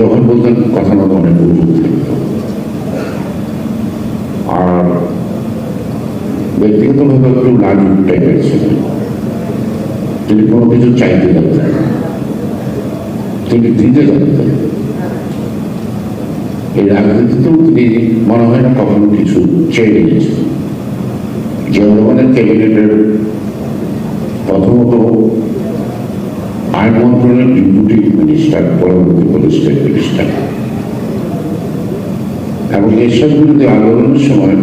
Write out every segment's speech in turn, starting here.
যখন বলতেন কথা মতো অনেক গুরুত্ব থাকত। আর ব্যক্তিগতভাবে একটু লাজুক টাইপের ছিলেন। তিনি কোনো কিছু চাইতে জানতেন, তিনি দিতে জানতেন। এই রাজনীতিতেও তিনি মনে হয় না কখনো কিছু চেয়ে নিয়েছেন। জিয়াউর রহমানের ক্যাবিনেটের প্রথমত আইন মন্ত্রণালয়ের ডেপুটি মিনিস্টার, পরবর্তী স্টেট মিনিস্টার, এবং এরশাদ বিরোধী আন্দোলনের সময়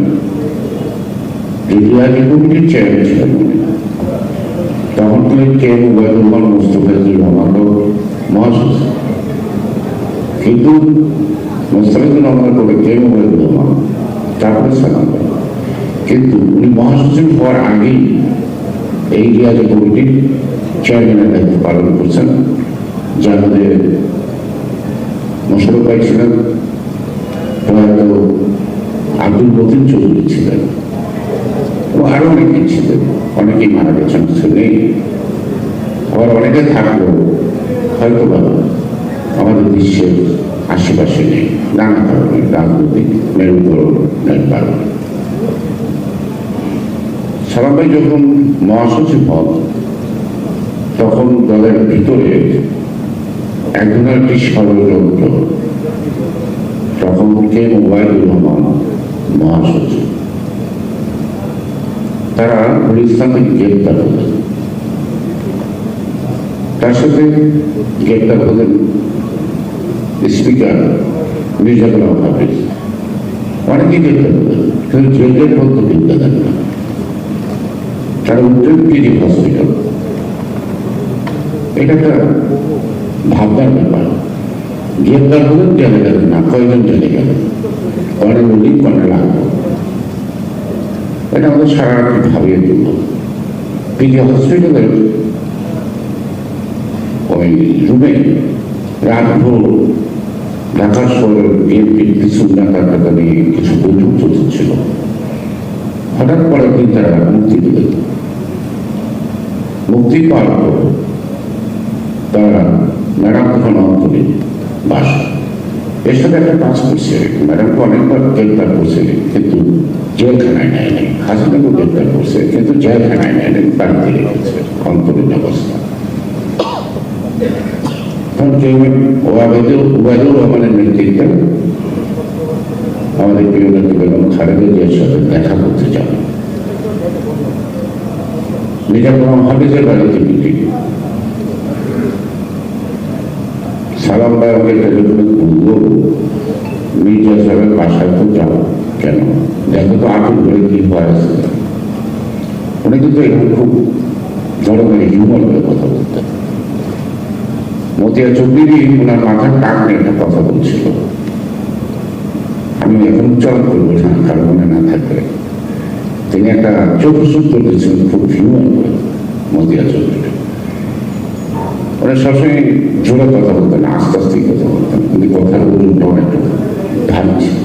রেডিয়ালি কমিটির চেয়ারম্যান ছিলেন উনি। তখন তিনি কে মুবাইদুর রহমান, মোস্তফাজুর রহমান মহাসচিব, কিন্তু মোস্তফাজুর রহমান করে কে মুবাইদুর রহমান, তারপরে সালাম। কিন্তু উনি মহাসচিব হওয়ার আগেই এই রিয়ালি কমিটির চেয়ারম্যানের দায়িত্ব পালন করছেন। যার মধ্যে মোশাররফ ভাই ছিলেন, প্রয়াত আব্দুল মতিন চৌধুরী ছিলেন, ও আরো অনেকেই ছিলেন। অনেকেই মারা গেছেন, কিছু নেই। আবার অনেকে থাকলেও হয়তো বা আমাদের বিশ্বের আশেপাশে নেই, নানা কারণে, রাজনৈতিক মেরুকরণের কারণে। সালাম ভাই যখন মহাসচিব হন, তখন দলের ভিতরে এক ধরনের একটি ষড়যন্ত্র। তখন কে মুবাইদুর রহমান মহাসচিব, তারা গুলিস্তান থেকে গ্রেপ্তার হলেন। তার সাথে গ্রেপ্তার হলেন স্পিকার মির্জা গোলাম হাফিজ। অনেকেই গ্রেপ্তার হলেন, কিন্তু জেলের মধ্যে গ্রেপ্তার দেন না। তারা উত্তর পিজি হসপিটাল। এটা একটা ভাবনার ব্যাপার। গ্রেপ্তার হলেন, জেলে গেলেন না। কয়জন জেলে গেলেন? কর্নেল উলি, কর্নেল আকবর। এটা আমাদের সারা রাত ভাবিয়ে দিল। পিজি হসপিটালের ওই রুমে রাতভর ঢাকা শহরের বিএনপির কিছু নেতা নিয়ে কিছু বৈঠক চলছিল। হঠাৎ পরে দিন তারা মুক্তি দিলেন। মুক্তি পাওয়ার পর তারা ম্যাডাম তখন অন্তরে বাসা। এর সাথে একটা কাজ করছে, ম্যাডামকে অনেকবার গ্রেপ্তার করছে, কিন্তু জেলখানায় নেয় নাই। হাসিনাকে গ্রেপ্তার করছে, কিন্তু জেলখানায় নেয় নাই, বাড়িতে রেখেছে অন্তরীণ অবস্থা। ওবায়দুর রহমানের নেতৃত্বে আমাদের প্রিয় নেত্রী বেগম খালেদা জিয়ার সাথে দেখা করতে যান। মির্জা গোলাম হাফিজের বাড়িতে মিটিং। সালাম ভাই আমাকে টেলিফোনে বললো, মির্জা সাহেবের বাসায় তো যাও। কেন? দেখো তো আটক করে কি হয় আছে। উনি কিন্তু এরকম খুব ধরনের হিউমার করে কথা বলতেন। মতিয়া চৌধুরী ওনার মাথার টাক নিয়ে একটা কথা বলছিল, আমি এখন উচ্চারণ করবো না, কারণ মনে না থাকবে। তিনি একটা চোখ সূত্র দিয়েছিলেন খুব হিউমার করে, মতিয়া চৌধুরী। ওরা সবসময় জোরে কথা বলতেন, আস্তে আস্তে কথা বলতেন, কিন্তু কথার ওজনটা অনেকটা ভারী ছিল।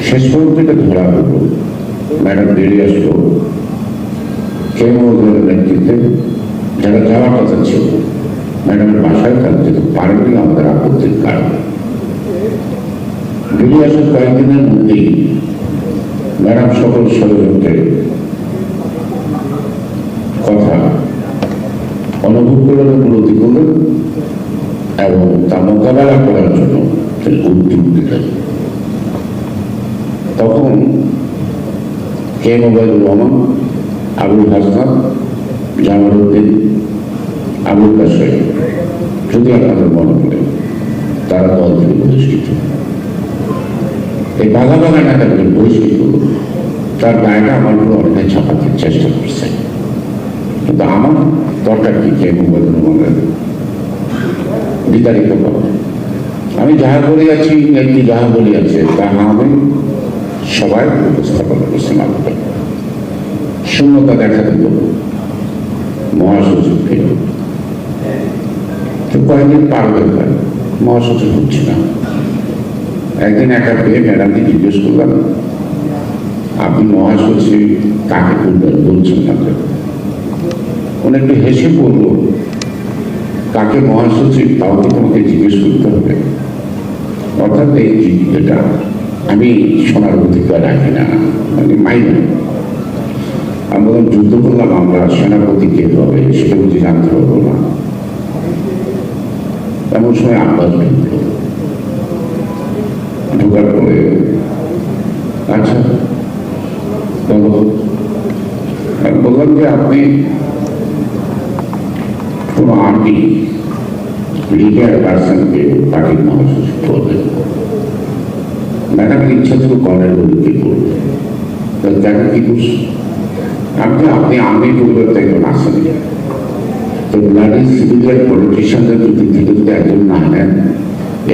শেষ পর্যন্ত এটা ধরা হলো। ম্যাডাম বেরিয়ে আসলো কেমনের নেতৃত্বে। যারা যাওয়ার কথা ছিল ম্যাডামের বাসায়, তারা যেতে পারেনি আমাদের আপত্তির কারণে। বেরিয়ে আসার কয়েকদিনের মধ্যেই ম্যাডাম সকল ষড়যন্ত্রের কথা অনুভব করে উপলব্ধি করলেন এবং তা মোকাবেলা করার জন্য তিনি উদ্যোগ দিলেন। তখন কে মুবাইদুর রহমান, আবুল হাসান, জামালউদ্দিন, আবুল কাশেম, যদি আপনাদের মনে পড়ে, তারা দল থেকে বহিষ্কৃত। এই বাঘা বাঘা নেতাদের বহিষ্কৃত, তার গায়েটা আমার উপর অনেকে ছাপাতে চেষ্টা করছে। কিন্তু আমার দরকার কি কে মুবাইদুর রহমানের বিতাড়িত করা? আমি যাহা বলিয়াছি, নেত্রী যাহা বলিয়াছে, তাহা আমি সবাই উপস্থাপন করছি। মাত্র শূন্যতা দেখা দিল মহাসচিবকে। তো কয়েকদিন পার হয়ে গেল, মহাসচিব হচ্ছে না। একদিন একা পেয়ে ম্যাডামকে জিজ্ঞেস করলাম, আপনি মহাসচিব কাকে করবেন বলছেন না? উনি একটু হেসে পড়ল, কাকে মহাসচিব তাও কি তোমাকে জিজ্ঞেস করতে হবে? অর্থাৎ এই এটা আমি শোনার অধিকার রাখি না, মানে মাইনা। আমি বললাম যুদ্ধ করলাম আমরা, সেনাপতি কে হবে সেটা বুঝি জানতে পারবো না। এমন সময় আব্বাস ঢুকলো, ঢোকার পরে আচ্ছা বলো। আমি বললাম যে আপনি কোন আর্মি রিটায়ার্ড পার্সনকে পার্টির মহাসচিব করবেন? ম্যাডামের ইচ্ছা ছিল কর্নেল কি করবে, দেখা কি করছে? আপনি আর্মি পরিবার থেকে আসেন, তো ব্লাডি সিভিলিয়ান পলিটিশিয়ানদের যদি ধীরে ধীরে একজন না নেন,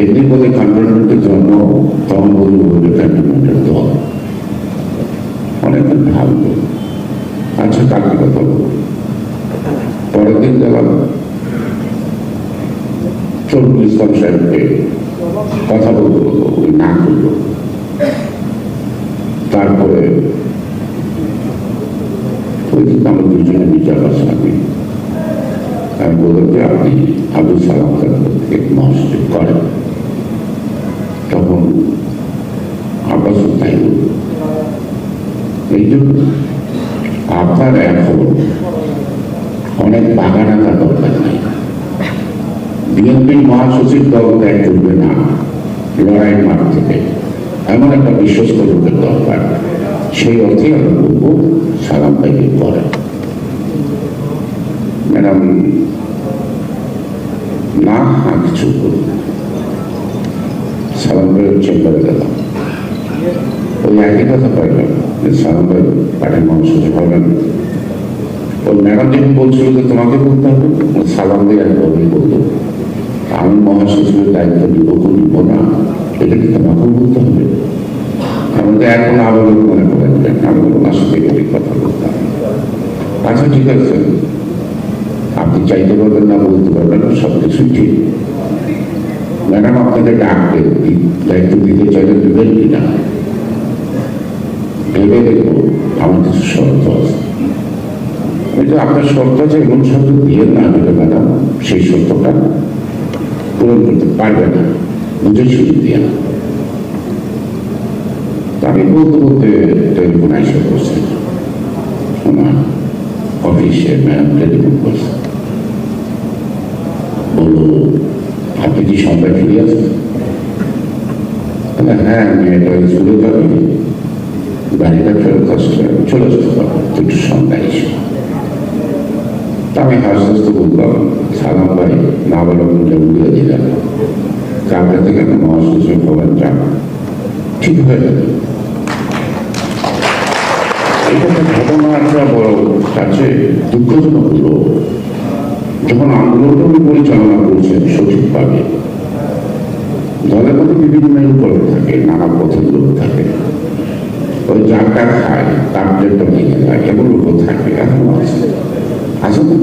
এমনি বলে ক্যান্টনমেন্টের জন্য তখন বলবে ক্যান্টনমেন্টের দল। অনেকদিন ভাবলো, আচ্ছা কালকে কথা বলবো। পরের দিন গেলাম শরীফুল ইসলাম সাহেবকে, কথা বলতে বলবো, ওই না করলো। তারপরে ওই দিন আমরা দুজনে বিচার আসলামী, আমি বললাম যে আপনি আবুল সালাম থেকে মহাসচিব করেন। তখন আব্বাস তাই বলল, এই জন্য আপনার এখন অনেক বাগান আঁকা দরকার নাই। বিএনপির মহাসচিব দল ত্যাগ করবে না লড়াইয়ের মাঠ থেকে, এমন একটা বিশ্বস্ত লোকের দরকার। সেই অর্থে আমরা বলবো সালাম ভাইকে করেন। ম্যাডাম না কিছু করুন। সালাম ভাই চেম্বারে গেলাম, ওই একই কথা পাইলাম যে সালাম ভাই পার্টির মহাসচিব হবেন। ওই ম্যাডাম যখন বলছিল যে তোমাকে বলতে হবে, সালাম ভাই একভাবেই বলতো আমি মহাসচিবের দায়িত্ব নিব কি নিব না, এটা কি তোমাকেও বলতে হবে? আমাদের এখন আবেদন মনে করেন, আমি ওনার সাথে কথা বলতাম। আচ্ছা ঠিক আছে, আপনি চাইতে পারবেন না, বলতে পারবেন না, সবকিছু ঠিক। ম্যাডাম আপনাদের ডাকবে, দায়িত্ব দিতে চাইলে দেবেন কিনা ভেবে দেখবো, আমার কিছু শর্ত আছে। আপনার শর্ত আছে, এমন শর্ত দিয়ে না দিলে ম্যাডাম সেই শর্তটা পূরণ করতে পারবে না, বুঝে ছুটি দিয়ে না। আমি বলতে বলতে টেলিফোন এসে করছে, ওনার অফিসে ম্যাডাম টেলিফোন করছে, বললো আপনি কি সন্ধ্যায় ফিরে আছেন? হ্যাঁ, মেয়েটা স্কুলে যাবে, গাড়িটা ফেরত আসলে চলে আসতে পারবো, একটু সন্ধ্যায় এসে। আমি হাসতে হাসতে বললাম, সালাম ভাই না বলে উড়িয়ে দিলাম, কালকে থেকে আমি মহাসচিব হবেন যান, ঠিক হয়ে যাবে। এটা ঘটনাটা বড় কাছে দুঃখজনক হলো, যখন আন্দোলন পরিচালনা করছেন সঠিকভাবে, দলের মধ্যে বিভিন্ন মেরুকরণ থাকে, নানা পথের লোক থাকে, ওই যারটা খায় তার প্লেটটা ভেঙে যায়, এমন লোক থাকে, এখন আছে আছে না।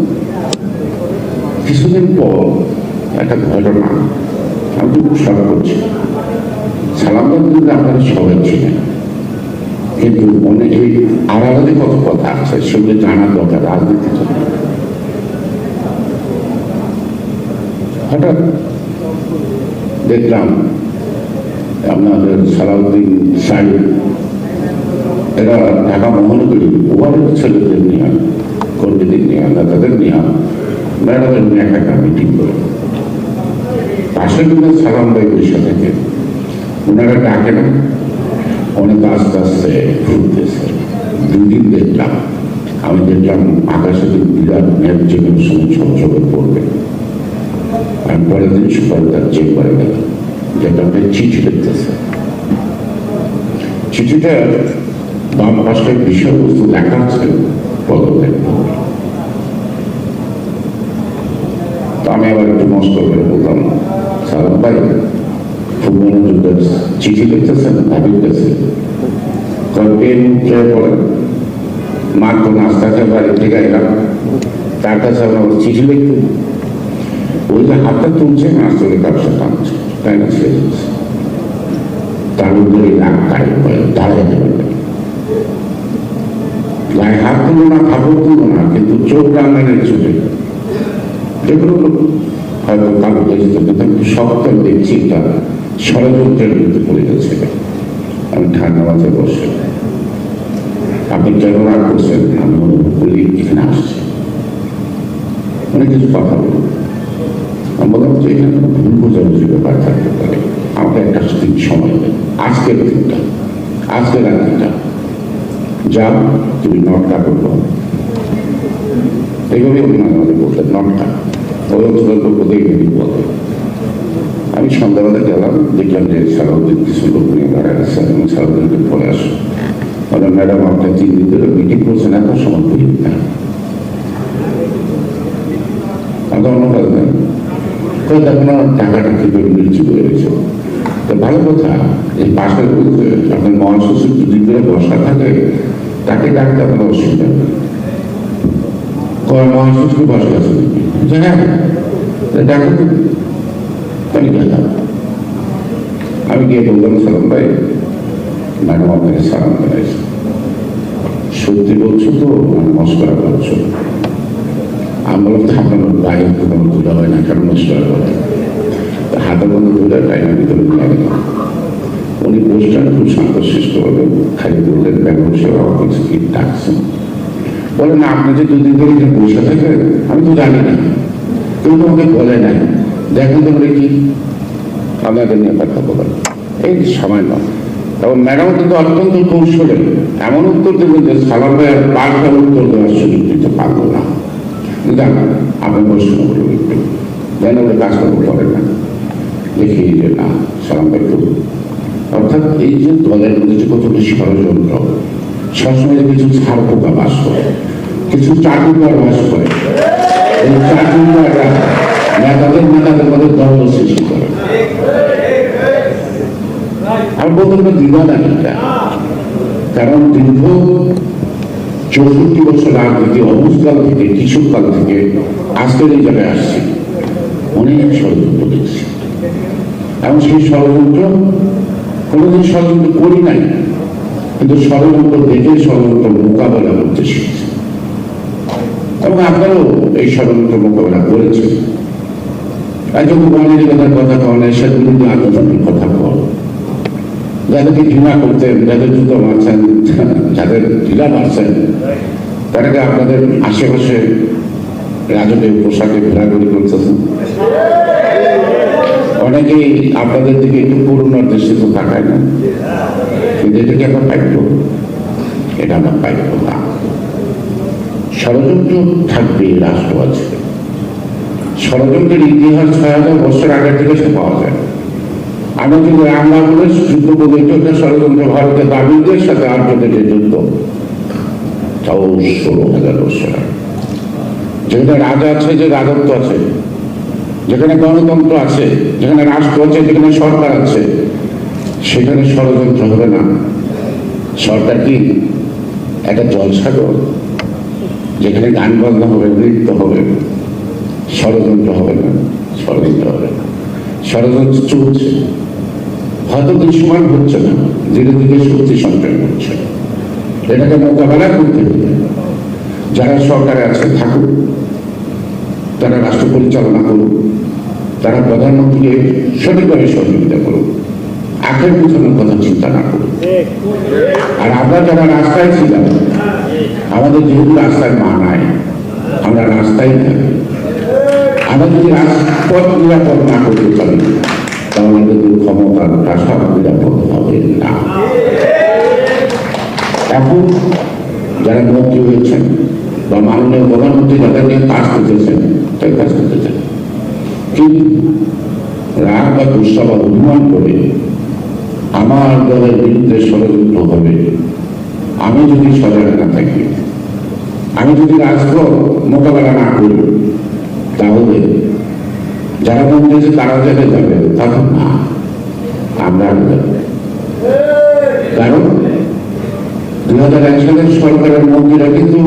কিছুদিন পর একটা ঘটনা, আমি খুব শখ করছি, সালামবাদ কিন্তু আপনারা সবাই ছিলেন, কিন্তু মনে এই আড়ালে কত কথা আছে সেগুলো জানার দরকার রাজনীতির জন্য। হঠাৎ দেখলাম আপনাদের সালাউদ্দিন সাহেব এরা ঢাকা মহানগরী ওভারের ছেলেদের নিয়ে, কর্মীদের নিয়ে, নেতাদের নিয়ে ম্যাডামের নিয়ে একটা মিটিং করে, পাশে কিন্তু সালাম ভাই বসে থেকে ওনারা ডাকে না, অনেক আস্তে আস্তে ঘুরতেছে। দুদিন দেখলাম, আমি দেখলাম আকাশে বিরাট মেঘ যে কোনো সময় ঝকঝকে পড়বে। আমি পরের দিন সকালে তার চেম্বারে গেলাম, যেটা চিঠি লিখতেছে। চিঠিটা বাম পাশে বিষয়বস্তু লেখা আছে পদত্যাগ। তো আমি আবার একটু নষ্ট করে বললাম, সালাম ভাই খুব মনোযোগ চিঠি লিখতেছেন, ভাবির কাছে মার তো নাস্তা খেয়ে বাড়ি থেকে এলাম, তার কাছে আমরা চিঠি লিখতে, ওই যে হাতটা তুলছে নাস্তাকে ব্যবসা টানছে, তাই না? সে তার উপরে নাক কাড়ে দাঁড়াইতে পারবে, গায়ে হাত তুলো না, কাপড় তুলো না, কিন্তু চোখ রান্নানের ছুটে যেগুলো হয়তো কালো হয়েছে, কিন্তু শক্ত দেখছি এটা ষড়যন্ত্রের মধ্যে পড়ে গেছে। আমি ঠান্ডা মাথায় বসে, আপনি কেন রাগ করছেন? আমি অনুভব করি এখানে আসছি, অনেক কিছু কথা বলি। আমি বললাম যে এখানে কোনো ভুল বোঝাবুঝি ব্যাপার থাকতে পারে, আমাকে একটা দিন সময় দেন, আজকের দিনটা, আজকের রাত্রিটা যা তুমি নটকা করবো, এইভাবে উনি মাঝে মাঝে বলতেন নটকা, ওই অঞ্চলের লোক দেখবেনি বলে। আমি সন্ধ্যাবেলা গেলাম, দেখলাম যে সারাউদ্দিন কিছু লোক নিয়ে দাঁড়ায় আছে, আমি সারাউদ্দিনকে পরে আসো, বললাম ম্যাডাম আপনি 3 দিন ধরে মিটিং করছেন, এত সময় করি না, আমাদের অন্য কাজ নেই, দেখুন টাকাটা কি করে নিচু হয়ে গেছে। তো ভালো কথা, এই পাশের বলতে আপনার মহাসচিব যদি করে বসা থাকে, তাকে ডাকতে আপনার অসুবিধা নেই। মহাসচিব বসা আছে হ্যাঁ ডাকো, আমি গেলাম। আমি গিয়ে বললাম সালাম ভাই, ম্যাডাম আপনাকে সালাম জানাইছি, সত্যি বলছো তো মস্করা করছো? আমি বললাম তো আপনার বাইরে কোনো তুলা হয় না, কেন মস্করা করে? হাতে বন্ধু তুলে টাইমের ভিতরে নিয়ে গেলাম। উনি বসলেন খুব শান্তশিষ্ট হলে, খালি বললেন ব্যাংক সেবা অফিস কি ডাকছেন? বলেন না আপনি যে 2 দিন ধরে এখানে বসে থাকবেন, আমি তো জানি না, কেউ তোমাকে বলে নাই, দেখেন তো কি আপনাদের নিয়ে কথা বলেন, এই সামান্য। তখন ম্যাডাম কিন্তু অত্যন্ত কৌশলে এমন উত্তর দেবেন যে সালাম ভাই আর 5টা উত্তর দেওয়ার সুযোগ দিতে পারবো না, জানেন আপনি প্রশ্ন করবেন একটু, যেন ওটা কাজকর্ম করেন না, দেখি যে না সালাম ভাই করুন। অর্থাৎ এই যে দলের মধ্যে যে কত বেশি ষড়যন্ত্র, সবসময় কিছু ছাড় পোকা বাস করে, কিছু চাটুকার বাস করে, এই চাটুকাররা নেতাদের মধ্যে দ্বন্দ্ব সৃষ্টি করে। আর বলতে কোনো দ্বিধা নাই, কারণ দীর্ঘ 64 বছর রাজনীতি অবস্থান থেকে, কিশোরকাল থেকে আজকের এই জায়গায় আসছি, অনেক ষড়যন্ত্র দেখছি, এবং সেই ষড়যন্ত্র কোনোদিন ষড়যন্ত্র করি নাই, কিন্তু ষড়যন্ত্র দেখে ষড়যন্ত্র মোকাবেলা করতে শিখছি, এবং আপনারাও এই ষড়যন্ত্র মোকাবেলা করেছেন। একজন মানবিকতার কথা কন, এসব বিরুদ্ধে আন্দোলনের কথা কন, যাদেরকে ঘৃণা করতেন, যাদের জুতো মারছেন, যাদের ঢিলা মারছেন, তাদেরকে আপনাদের আশেপাশে রাজকীয় পোশাকে ঘোরাঘুরি করতেছেন। অনেকেই আপনাদের দিকে একটু করুণার দৃষ্টিতে তাকায় না, কিন্তু এটা কি আমরা পাইব? এটা আমরা পাইব না। ষড়যন্ত্র থাকবে, রাষ্ট্র আছে, ষড়যন্ত্রের ইতিহাস 6000 বছর আগের থেকে সে পাওয়া যায়। আমরা যদি বাংলাদেশ যুদ্ধ বলে একটা ষড়যন্ত্র, ভারতের দাবিদের সাথে আর্যদের যে যুদ্ধ, তাও 16,000 বছর আগে। যেখানে রাজা আছে, যে রাজত্ব আছে, যেখানে গণতন্ত্র আছে, যেখানে রাষ্ট্র আছে, যেখানে সরকার আছে, সেখানে ষড়যন্ত্র হবে না। সরকার কি একটা জলসাগর, যেখানে গান বাজনা হবে, নৃত্য হবে, ষড়যন্ত্র হবে না, ষড়যন্ত্র হবে না। ষড়যন্ত্র চলছে, হয়তো দৃশ্যমান হচ্ছে না, ধীরে ধীরে শক্তি সঞ্চয় করছে। এটাকে মোকাবেলা করতে হবে। যারা সরকারে আছে থাকুক, তারা রাষ্ট্র পরিচালনা করুক, তারা প্রধানমন্ত্রীকে সঠিকভাবে সহযোগিতা করুক, আখের পিছনের কথা চিন্তা না করুক। আর আমরা যারা রাস্তায় ছিলাম, আমাদের যেহেতু রাস্তায় মা নাই, আমরা রাস্তায় থাকি। আমরা যদি রাজপথ নিরাপদ না করতে পারি, তাহলে কিন্তু ক্ষমতার ভাষা নিরাপদ হবে না। এখন যারা মন্ত্রী হয়েছেন বা মাননীয় প্রধানমন্ত্রী যাদের নিয়ে কাজ করতেছেন, তাই কাজ করতেছেন, কিন্তু রাগ বা গুসা বা অভিমান করে আমার দলের বিরুদ্ধে ষড়যন্ত্র হবে, আমি যদি সজাগ না থাকি, আমি যদি রাজপথ মোকাবেলা না করি, তাহলে যারা মন্ত্রী তারা জেলে যাবে, তখন না আমরা। কারণ 2001 সালের সরকারের মন্ত্রীরা কিন্তু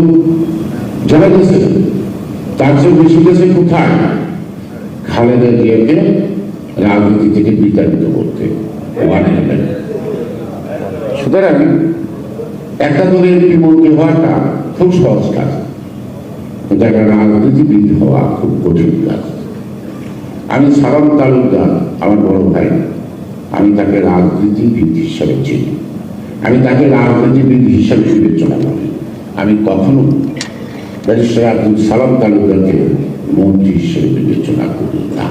জানা গেছে, তার চেয়ে বেশি গেছে কোথায়? খালেদা জিয়াকে রাজনীতি থেকে বিতাড়িত করতে। সুতরাং একটা দলের এমপি মন্ত্রী হওয়াটা খুব সহজ কাজ, কিন্তু একটা রাজনীতিবিদ হওয়া খুব কঠিন কাজ। আমি সালাম তালুকদার আমার বড় ভাই, আমি তাকে রাজনীতিবিদ হিসাবে চিনি, আমি তাকে রাজনীতিবিদ হিসাবে বিবেচনা করি। আমি কখনো ব্যারিস্টার আব্দুল সালাম তালুকদারকে মন্ত্রী হিসেবে বিবেচনা করি না।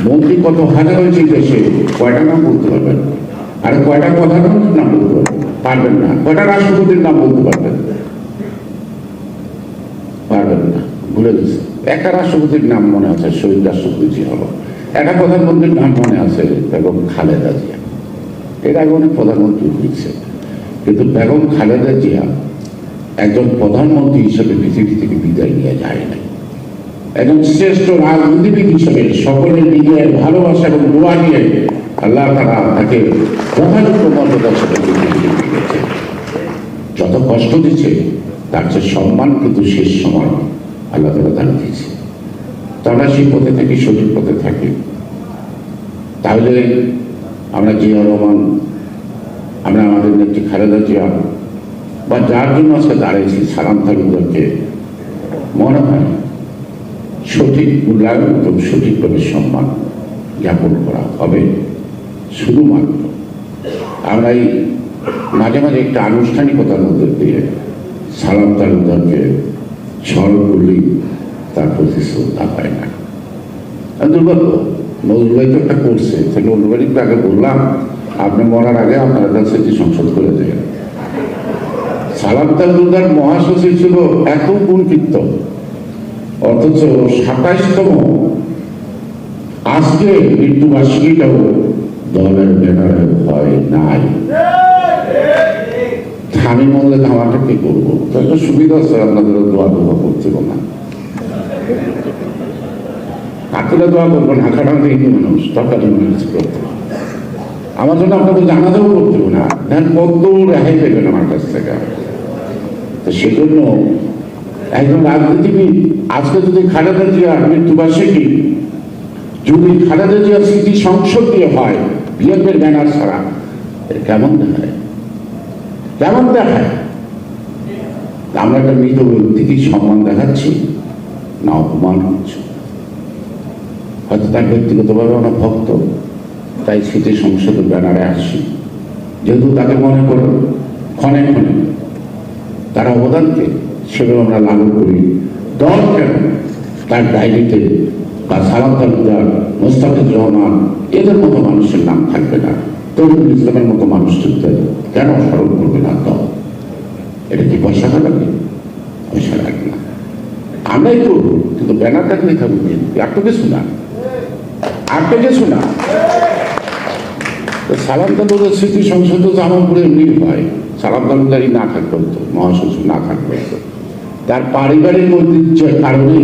মন্ত্রী কত হাজার হয়েছে দেশে, কয়টা নাম বলতে পারবেন? আর কয়টা প্রধানমন্ত্রীর নাম বলতে পারবেন না? কয়টা রাষ্ট্রপতির নাম বলতে পারবেন? পারবেন না, ভুলে গেছে। একটা রাষ্ট্রপতির নাম মনে আছে, শহীদ রাষ্ট্রপতি হলো। একটা প্রধানমন্ত্রীর নাম মনে আছে, বেগম খালেদা জিয়া। এর আগে অনেক প্রধানমন্ত্রী হয়েছে, কিন্তু বেগম খালেদা জিয়া একজন প্রধানমন্ত্রী হিসেবে পৃথিবী থেকে বিদায় নিয়ে যায় নাই। একজন শ্রেষ্ঠ রাজনীতিবিদ হিসেবে সকলের নিজের ভালোবাসা এবং দোয়া নিয়ে আল্লাহ তাআলা তাকে যথাযথ মর্যাদার সাথে দিয়েছে। যত কষ্ট দিচ্ছে তার চেয়ে সম্মান কিন্তু শেষ সময় আল্লাহ তাআলা দান দিয়েছে। তো আমরা সেই পথে থাকি, সঠিক পথে থাকি। তাহলে আমরা জিয়া রহমান, আমরা আমাদের নেত্রী খালেদা জিয়া বা যার জন্য আজকে দাঁড়িয়েছি সালাম তালুকদারকে মনে হয় সঠিক মূল্যায়ন এবং সঠিকভাবে সম্মান জ্ঞাপন করা হবে। শুধুমাত্র আমরা এই মাঝে মাঝে একটা আনুষ্ঠানিকতার মধ্যে দিয়ে সালাম তালুকদারকে স্মরণ করলেই তার প্রতি শ্রদ্ধা পায় না। দুর্ভাগ্য, নজরুল ভাই তো একটা করছে, নজরুল ভাই আগে বললাম আপনি মরার আগে আপনার কাছে যে সংসদ করে দেন। সালাম তালুকদার মহাসচিব ছিল এত গুণকীর্ত, অথচ ২৭তম আজকে মৃত্যুবার্ষিকীটাও দলের ব্যানারে ভয় নাই। আমি মনে ধামাটা কি করবো? একটা সুবিধা আছে, আপনাদের দোয়া দোয়া করতে না, কাকুরা দোয়া করবো না, কারণ হিন্দু মানুষ সরকারি মানুষ করতে আমার জন্য আপনাদের জানাজাও করতে না, ধ্যান কত রেহাই দেবেন আমার কাছ থেকে। তো সেজন্য একজন রাজনীতিবিদ আজকে যদি খালেদা জিয়ার মৃত্যুবার্ষিকী যদি খালেদা জিয়ার স্মৃতি সংসদ দিয়ে হয় বিএনপির ব্যানার ছাড়া, কেমন দেখায়? কেমন দেখায়? আমরা একটা মৃত ব্যক্তিকে সম্মান দেখাচ্ছি না অপমান করছি? হয়তো তার ব্যক্তিগতভাবে অনেক ভক্ত, তাই স্মৃতি সংসদের ব্যানারে আসছি, যেহেতু তাকে মনে করো ক্ষণে ক্ষণে তার অবদানকে সেভাবে আমরা লাঘব করি। দল কেন তার ডায়েরিতে বা সালাম তালুকদার, মোস্তাফিজুর রহমান এদের মতো মানুষের নাম থাকবে না? তরুণ ইসলামের মতো মানুষদের কেন স্মরণ করবে না দল? এটা কি পয়সা লাগবে? পয়সা লাগবে না, আমরাই করবো, কিন্তু ব্যানারটা লেখা বুঝি আর তো কিছু না, আর তো কিছু না। সালাম তালুকদার স্মৃতি সংসদ জামালপুরে এমনি হয়, সালাম তালুকদারই না থাকতে হতো, মহাসচিব না থাকতে হতো। তার পারিবারিক ঐতিহ্যের কারণে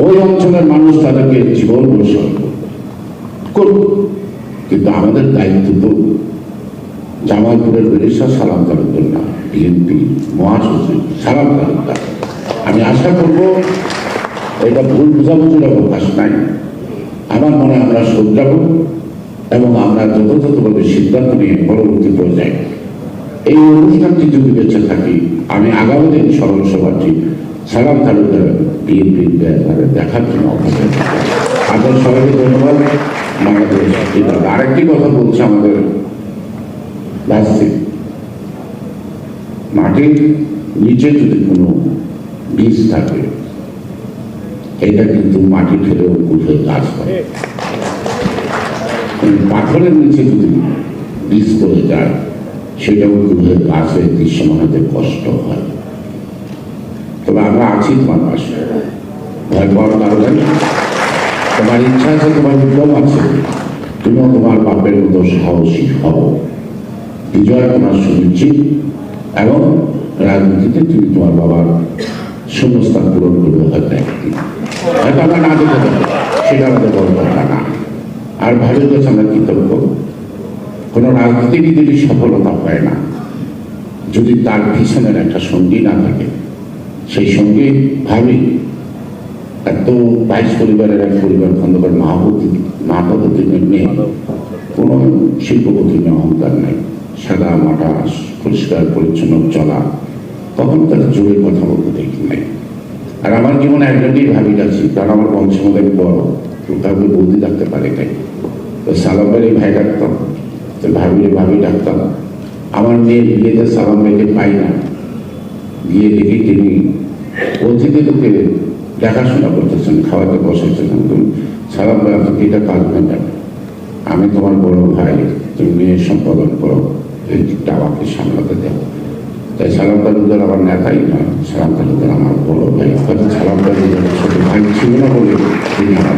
ওই অঞ্চলের মানুষ তাদেরকে জীবন অনুসরণ করবে। কিন্তু আমাদের দায়িত্ব তো জামালপুরের ব্যারিস্টার সালাম তালুকদার না, বিএনপি মহাসচিব সালাম তালুকদার। আমি আশা করব এটা ভুল বোঝাবুঝির অবকাশ নাই। আমার মনে আমরা শোধরাবো এবং আমরা যথাযথভাবে সিদ্ধান্ত নিয়ে পরবর্তী পর্যায়ে এই অনুষ্ঠানটি যদি বেঁচে থাকি, আমি আগামী দিন স্মরণ সভাটি সালাম তালুকদার বিএনপির ব্যাপারে দেখার জন্য আপনাদের সবাইকে ধন্যবাদ। বাংলাদেশ আরেকটি কথা বলছে আমাদের মাটির নিচে যদি কোনো বীজ থাকে, এটা কিন্তু মাটি ফেলেও উঠে গাছ হয়। পাথরের নিচে যদি বীজ পড়ে যায়, সেটাও উঠে গাছের দৃশ্যমান হতে কষ্ট হয়। তবে আমরা আছি তোমার পাশে, ভয় পাওয়ার কারণে তোমার ইচ্ছা আছে, তোমার উদ্যম আছে, তুমিও তোমার বাপের মতো সাহসী হব। বিজয় তোমার সুনিশ্চিত এবং রাজনীতিতে তুমি তোমার বাবার শূন্যস্থান পূরণ করবে হয়তো একদিন, হয়তো আমরা না দিতে পারি, সেটা আমাদের বড় কথা না। আর ভালোর কাছে আমরা কৃতজ্ঞ। কোনো রাজনীতিবিদেরই সফলতা হয় না যদি তার পিছনের একটা সঙ্গী না থাকে। সেই সঙ্গী ভাবি এত ২২ পরিবারের এক পরিবার খন্দকার মাহবুদ্দিনের মেয়ে, কোনো শিল্পপতি নিয়ে অহংকার নেই, সাদা মাটা পরিষ্কার পরিচ্ছন্ন চলা, তখন তার জোরে কথা বলতে দেখি নাই। আর আমার জীবনে একজনকেই ভাবি রাখছি, কারণ আমার বংশের মধ্যে বড়, কাউকে বৌদি রাখতে পারে নাই। তো সালাম ভাই ভাই ডাকতাম, তো ভাবি ডাকতাম। আমার মেয়ের বিয়েতে সালাম ভাইকে পাই না, গিয়ে দেখি তিনি অতিথি লোকে দেখাশোনা করতেছেন, খাওয়াতে বসেছেন। সালাম ভাই আপনাকে এটা কাজ না, আমি তোমার বড় ভাই, তুমি মেয়ের সম্পাদন করো, এই দিকটা আমাকে সামলাতে দেও। তাই সালাম তালুকদার আমার নেতাই নয়, সালাম তালুকদার আমার বড় ভাই। হয়তো সালাম তালুকদার ছোট ভাই ছিল না বলে তিনি আমার